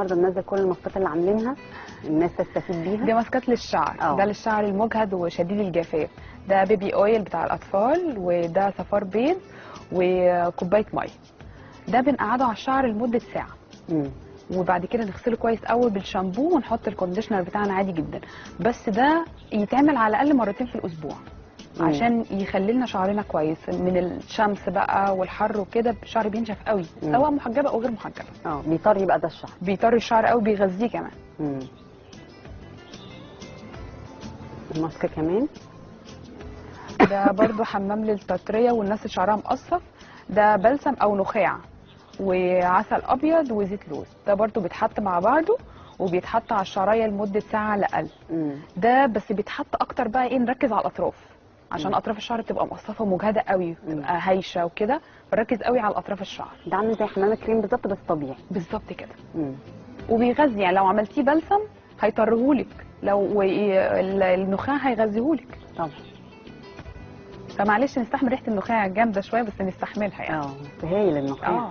النهارده بننزل كل الماسكات اللي عاملينها الناس تستفيد بيها. دي ماسكات للشعر. ده للشعر المجهد وشديد الجفاف. ده بيبي اويل بتاع الاطفال، وده صفار بيض وكوبايه ميه. ده بنقعده على الشعر لمده ساعه. وبعد كده نغسله كويس قوي بالشامبو ونحط الكونديشنر بتاعنا عادي جدا. بس ده يتعمل على الاقل مرتين في الاسبوع عشان يخلي لنا شعرنا كويس من الشمس بقى والحر وكده. الشعر بينشف قوي سواء محجبه او غير محجبه. بيطري بقى ده الشعر، بيطري الشعر قوي، بيغذيه كمان. الماسك كمان ده برضو حمام للتطريه والناس اللي شعرها مقصف. ده بلسم او نخاع وعسل ابيض وزيت لوز. ده برضو بيتحط مع بعضه وبيتحط على الشعريه لمده ساعه على الاقل. ده بس بيتحط اكتر بقى نركز على الاطراف عشان اطراف الشعر بتبقى مقصفه ومجهده قوي، بتبقى هايشه وكده، فركز قوي على اطراف الشعر. ده عامل زي حمام كريم بالظبط بس طبيعي. بالظبط كده. وبيغذي، يعني لو عملتيه بلسم هيطرهولك، لو النخاع هيغذيهولك طبعا. فمعلش نستحمل ريحه النخاع جامده شويه بس نستحملها يعني. بس هايل النخاع.